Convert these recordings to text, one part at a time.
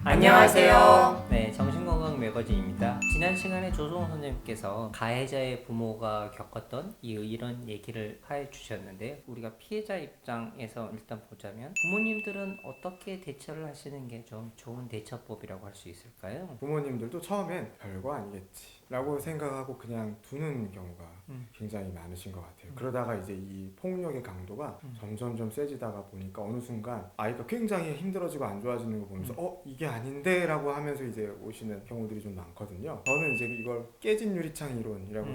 안녕하세요. 네, 정신건강 매거진입니다. 지난 시간에 조성호 선생님께서 가해자의 부모가 겪었던 이런 얘기를 해 주셨는데요. 우리가 피해자 입장에서 일단 보자면 부모님들은 어떻게 대처를 하시는 게 좀 좋은 대처법이라고 할 수 있을까요? 부모님들도 처음엔 별거 아니겠지 라고 생각하고 그냥 두는 경우가 굉장히 많으신 것 같아요. 그러다가 이제 이 폭력의 강도가 점점점 세지다가 보니까 어느 순간 아이가 굉장히 힘들어지고 안 좋아지는 거 보면서 이게 아닌데 라고 하면서 이제 오시는 경우들이 좀 많거든요. 저는 이제 이걸 깨진 유리창 이론이라고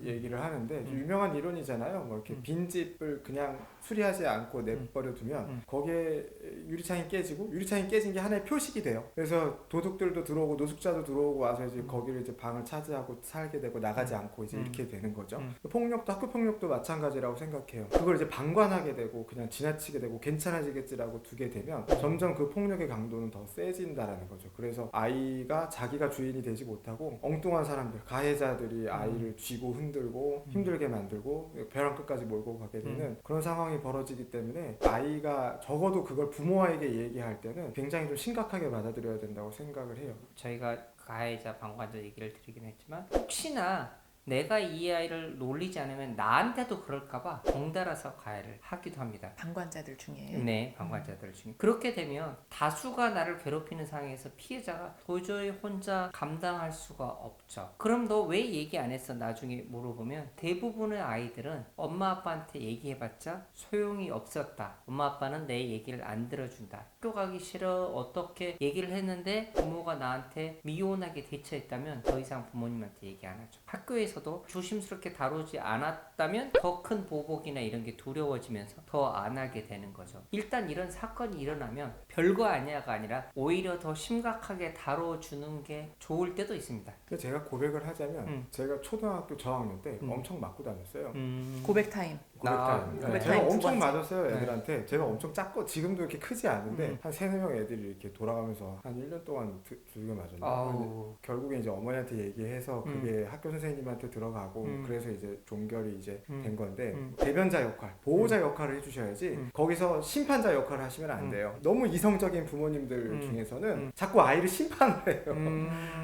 얘기를 하는데 유명한 이론이잖아요. 뭐 이렇게 빈집을 그냥 수리하지 않고 내버려 두면 거기에 유리창이 깨지고, 유리창이 깨진 게 하나의 표식이 돼요. 그래서 도둑들도 들어오고 노숙자도 들어오고 와서 이제 거기를 이제 방을 차지하고 살게 되고 나가지 않고 이제 이렇게 되는 거죠. 폭력도, 학교 폭력도 마찬가지라고 생각해요. 그걸 이제 방관하게 되고 그냥 지나치게 되고 괜찮아지겠지라고 두게 되면 점점 그 폭력의 강도는 더 세진다라는 거죠. 그래서 아이가 자기가 주인이 되지 못하고 엉뚱한 사람들, 가해자들이 아이를 쥐고 흔들고 힘들게 만들고 벼랑 끝까지 몰고 가게 되는 그런 상황이 벌어지기 때문에 아이가 적어도 그걸 부모에게 얘기할 때는 굉장히 좀 심각하게 받아들여야 된다고 생각을 해요. 저희가 가해자 방관자 얘기를 드리긴 했지만 혹시나 내가 이 아이를 놀리지 않으면 나한테도 그럴까봐 덩달아서 가해를 하기도 합니다. 방관자들 중에. 네, 방관자들 중에. 그렇게 되면 다수가 나를 괴롭히는 상황에서 피해자가 도저히 혼자 감당할 수가 없죠. 그럼 너 왜 얘기 안 했어? 나중에 물어보면 대부분의 아이들은 엄마 아빠한테 얘기해봤자 소용이 없었다. 엄마 아빠는 내 얘기를 안 들어준다. 학교 가기 싫어. 어떻게 얘기를 했는데 부모가 나한테 미온하게 대처했다면 더 이상 부모님한테 얘기 안 하죠. 학교에서도 조심스럽게 다루지 않았다면 더 큰 보복이나 이런 게 두려워지면서 더 안 하게 되는 거죠. 일단 이런 사건이 일어나면 별거 아니야가 아니라 오히려 더 심각하게 다뤄주는 게 좋을 때도 있습니다. 제가 고백을 하자면 제가 초등학교 저학년 때 엄청 맞고 다녔어요. 고백 타임. 고백 타임 제가 두 엄청 번째. 맞았어요 애들한테. 제가 엄청 작고 지금도 이렇게 크지 않은데 한 3-4명 애들이 이렇게 돌아가면서 한 1년 동안 두개 맞았나. 결국에 이제 어머니한테 얘기해서 그게 학교 선생님한테 들어가고 그래서 이제 종결이 이제 된 건데 대변자 역할, 보호자 역할을 해주셔야지 거기서 심판자 역할을 하시면 안 돼요. 너무 이성적인 부모님들 중에서는 자꾸 아이를 심판을 해요.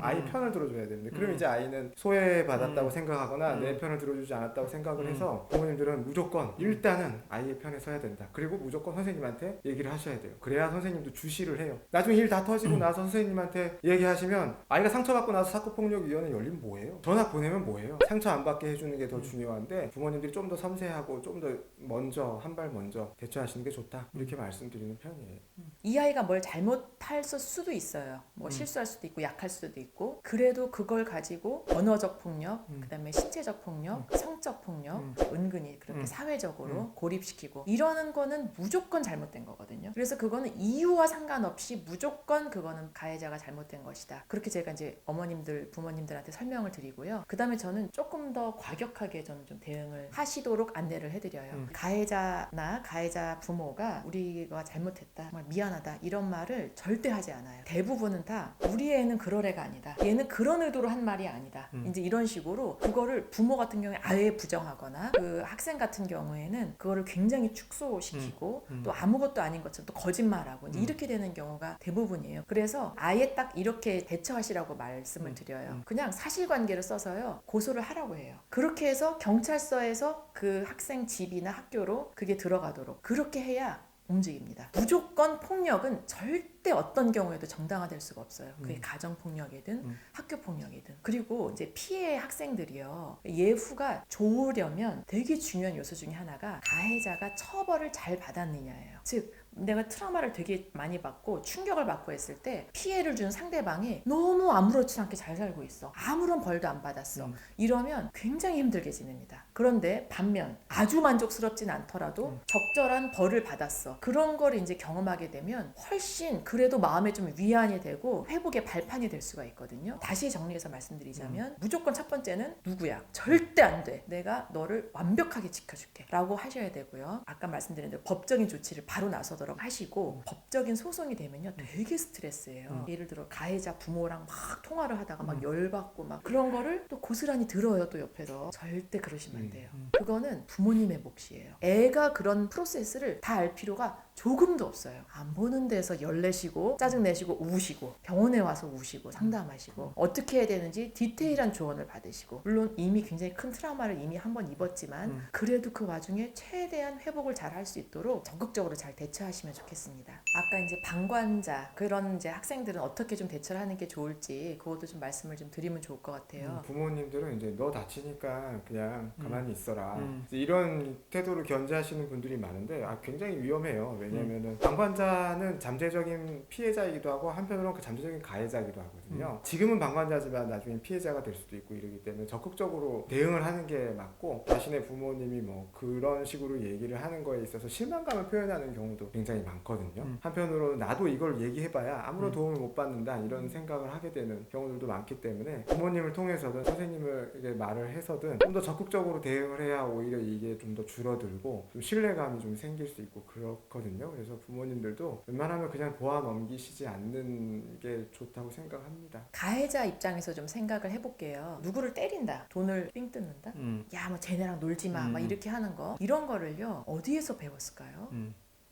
아이 편을 들어줘야 되는데 그럼 이제 아이는 소외받았다고 생각하거나 내 편을 들어주지 않았다고 생각을 해서 부모님들은 무조건 일단은 아이의 편에 서야 된다. 그리고 무조건 선생님한테 얘기를 하셔야 돼요. 그래야 선생님도 주시를 해요. 나중에 일 다 터지고 나서 선생님한테 얘기하시면 아이가 상처받고 나서 사건폭력위원회 열리면 뭐예요? 전화 보내면 뭐예요? 상처 안 받게 해주는 게 더 중요한데 부모님들이 좀 더 섬세하고 좀 더 먼저 한 발 먼저 대처하시는 게 좋다. 이렇게 말씀드리는 편이에요. 이 아이가 뭘 잘못할 수도 있어요. 뭐 실수할 수도 있고 약할 수도 있고. 그래도 그걸 가지고 언어적 폭력, 그다음에 신체적 폭력, 성적 폭력, 은근히 그렇게 사회적으로 고립시키고 이러는 거는 무조건 잘못된 거거든요. 그래서 그거는 이유와 상관없이 무조건 그거는 가해자가 잘못된 것이다. 그렇게 제가 이제 어머님들, 부모님들한테 설명을 드리고요. 그다음에 저는 조금 더 과격하게 저는 좀 대응을 하시도록 안내를 해드려요. 가해자나 가해자 부모가 우리가 잘못했다, 정말 미안하다 이런 말을 절대 하지 않아요. 대부분은 다 우리 애는 그럴 애가 아니다. 얘는 그런 의도로 한 말이 아니다. 이제 이런 식으로 그거를 부모 같은 경우에 아예 부정하거나 그 학생 같은 경우에는 그거를 굉장히 축소시키고 또 아무것도 아닌 것처럼 또 거짓말하고 이제 이렇게 되는 경우가 대부분이에요. 그래서 아예 딱 이렇게 대처하시라고 말씀을 드려요. 그냥 사실관계를 써서요 고소를 하라고 해요. 그렇게 해서 경찰서에서 그 학생 집이나 학교로 그게 들어가도록 그렇게 해야 움직입니다. 무조건 폭력은 절대 어떤 경우에도 정당화될 수가 없어요. 그게 가정폭력이든 학교폭력이든. 그리고 이제 피해 학생들이요. 예후가 좋으려면 되게 중요한 요소 중에 하나가 가해자가 처벌을 잘 받았느냐예요. 즉 내가 트라우마를 되게 많이 받고 충격을 받고 했을 때 피해를 준 상대방이 너무 아무렇지 않게 잘 살고 있어. 아무런 벌도 안 받았어. 이러면 굉장히 힘들게 지냅니다. 그런데 반면 아주 만족스럽진 않더라도 적절한 벌을 받았어. 그런 걸 이제 경험하게 되면 훨씬 그래도 마음에 좀 위안이 되고 회복의 발판이 될 수가 있거든요. 다시 정리해서 말씀드리자면 무조건 첫 번째는 누구야? 절대 안 돼. 내가 너를 완벽하게 지켜줄게 라고 하셔야 되고요. 아까 말씀드린 대로 법적인 조치를 바로 나서도록 하시고 법적인 소송이 되면요 되게 스트레스예요. 예를 들어 가해자 부모랑 막 통화를 하다가 막 열받고 막 그런 거를 또 고스란히 들어요. 또 옆에서 절대 그러시면 안 돼요. 그거는 부모님의 몫이에요. 애가 그런 프로세스를 다 알 필요가 조금도 없어요. 안 보는 데서 열내시고 짜증내시고 우시고 병원에 와서 우시고 상담하시고 어떻게 해야 되는지 디테일한 조언을 받으시고 물론 이미 굉장히 큰 트라우마를 이미 한번 입었지만 그래도 그 와중에 최대한 회복을 잘 할 수 있도록 적극적으로 잘 대처하시면 좋겠습니다. 아까 이제 방관자 그런 이제 학생들은 어떻게 좀 대처를 하는 게 좋을지 그것도 좀 말씀을 좀 드리면 좋을 것 같아요. 부모님들은 이제 너 다치니까 그냥 가만히 있어라 이제 이런 태도를 견제하시는 분들이 많은데 굉장히 위험해요. 왜냐면은 방관자는 잠재적인 피해자이기도 하고 한편으로는 그 잠재적인 가해자이기도 하거든요. 지금은 방관자지만 나중에 피해자가 될 수도 있고 이러기 때문에 적극적으로 대응을 하는 게 맞고 자신의 부모님이 뭐 그런 식으로 얘기를 하는 거에 있어서 실망감을 표현하는 경우도 굉장히 많거든요. 한편으로 나도 이걸 얘기해봐야 아무런 도움을 못 받는다 이런 생각을 하게 되는 경우들도 많기 때문에 부모님을 통해서든 선생님에게 말을 해서든 좀 더 적극적으로 대응을 해야 오히려 이게 좀 더 줄어들고 좀 신뢰감이 좀 생길 수 있고 그렇거든요. 그래서 부모님들도 웬만하면 그냥 보아 넘기시지 않는 게 좋다고 생각합니다. 가해자 입장에서 좀 생각을 해볼게요. 누구를 때린다, 돈을 삥 뜯는다, 야 뭐 쟤네랑 놀지 마, 막 이렇게 하는 거 이런 거를요 어디에서 배웠을까요?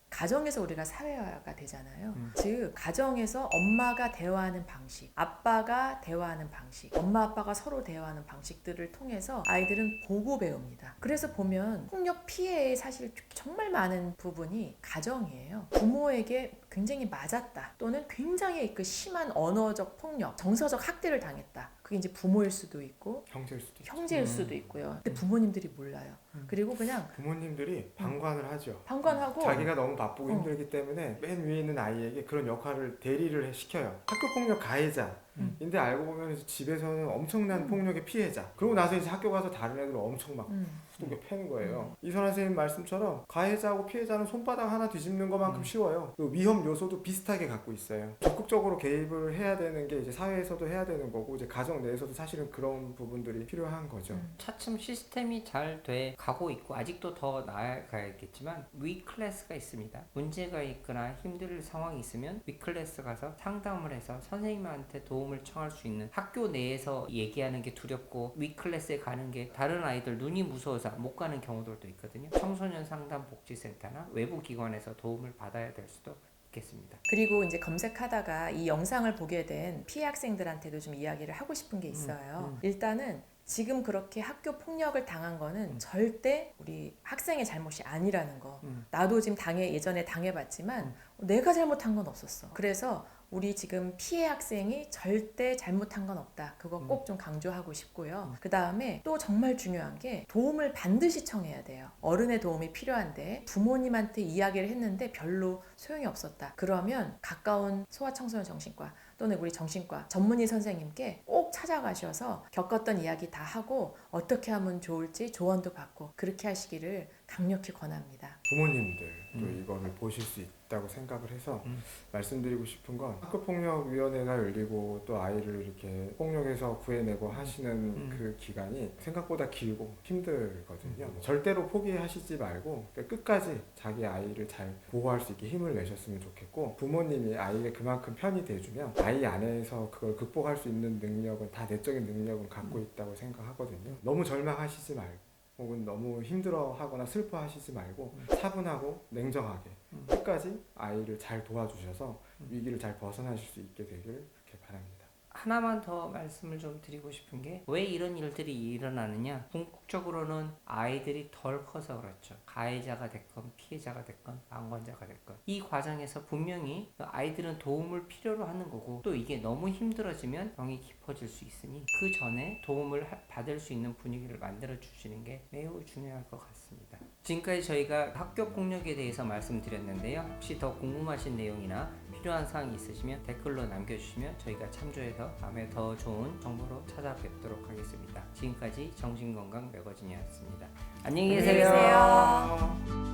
가정에서 우리가 사회화가 되잖아요. 즉 가정에서 엄마가 대화하는 방식, 아빠가 대화하는 방식, 엄마 아빠가 서로 대화하는 방식들을 통해서 아이들은 보고 배웁니다. 그래서 보면 폭력 피해의 사실 정말 많은 부분이 가정이에요. 부모에게 굉장히 맞았다 또는 굉장히 그 심한 언어적 폭력, 정서적 학대를 당했다. 그게 이제 부모일 수도 있고 형제일 수도 있고요. 근데 부모님들이 몰라요. 그리고 그냥 부모님들이 방관을 하죠. 방관하고 자기가 너무 바쁘고 힘들기 때문에 맨 위에 있는 아이에게 그런 역할을 대리를 시켜요. 학교폭력 가해자인데 알고 보면 집에서는 엄청난 폭력의 피해자. 그러고 나서 이제 학교 가서 다른 애들 엄청 막 두들겨 패는 거예요. 이선아 선생님 말씀처럼 가해자하고 피해자는 손바닥 하나 뒤집는 것만큼 쉬워요. 그 위험 요소도 비슷하게 갖고 있어요. 적극적으로 개입을 해야 되는 게 이제 사회에서도 해야 되는 거고 이제 가정 내에서도 사실은 그런 부분들이 필요한 거죠. 차츰 시스템이 잘 돼 가고 있고 아직도 더 나아가야겠지만 위클래스가 있습니다. 문제가 있거나 힘들 상황이 있으면 위클래스 가서 상담을 해서 선생님한테 도움을 청할 수 있는 학교 내에서 얘기하는 게 두렵고 위클래스에 가는 게 다른 아이들 눈이 무서워서 못 가는 경우들도 있거든요. 청소년 상담 복지센터나 외부 기관에서 도움을 받아야 될 수도 있겠습니다. 그리고 이제 검색하다가 이 영상을 보게 된 피해 학생들한테도 좀 이야기를 하고 싶은 게 있어요. 일단은 지금 그렇게 학교 폭력을 당한 거는 절대 우리 학생의 잘못이 아니라는 거. 나도 지금 예전에 당해봤지만 내가 잘못한 건 없었어. 그래서 우리 지금 피해 학생이 절대 잘못한 건 없다. 그거 꼭 좀 강조하고 싶고요. 그 다음에 또 정말 중요한 게 도움을 반드시 청해야 돼요. 어른의 도움이 필요한데 부모님한테 이야기를 했는데 별로 소용이 없었다. 그러면 가까운 소아청소년 정신과 또는 우리 정신과 전문의 선생님께 꼭 찾아가셔서 겪었던 이야기 다 하고 어떻게 하면 좋을지 조언도 받고 그렇게 하시기를 강력히 권합니다. 부모님들도 이거를 보실 수 있다고 생각을 해서 말씀드리고 싶은 건 학교폭력위원회가 열리고 또 아이를 이렇게 폭력에서 구해내고 하시는 그 기간이 생각보다 길고 힘들거든요. 절대로 포기하시지 말고 끝까지 자기 아이를 잘 보호할 수 있게 힘을 내셨으면 좋겠고 부모님이 아이에게 그만큼 편이 돼주면 아이 안에서 그걸 극복할 수 있는 능력은 다 내적인 능력은 갖고 있다고 생각하거든요. 너무 절망하시지 말고 혹은 너무 힘들어하거나 슬퍼하시지 말고 차분하고 냉정하게 끝까지 아이를 잘 도와주셔서 위기를 잘 벗어나실 수 있게 되길 그렇게 바랍니다. 하나만 더 말씀을 좀 드리고 싶은 게 왜 이런 일들이 일어나느냐, 궁극적으로는 아이들이 덜 커서 그렇죠. 가해자가 됐건 피해자가 됐건 방관자가 됐건 이 과정에서 분명히 아이들은 도움을 필요로 하는 거고 또 이게 너무 힘들어지면 병이 깊어질 수 있으니 그 전에 도움을 받을 수 있는 분위기를 만들어 주시는 게 매우 중요할 것 같습니다. 지금까지 저희가 학교 폭력에 대해서 말씀드렸는데요. 혹시 더 궁금하신 내용이나 필요한 사항이 있으시면 댓글로 남겨주시면 저희가 참조해서 다음에 더 좋은 정보로 찾아뵙도록 하겠습니다. 지금까지 정신건강 매거진이었습니다. 안녕히 계세요. 안녕히 계세요.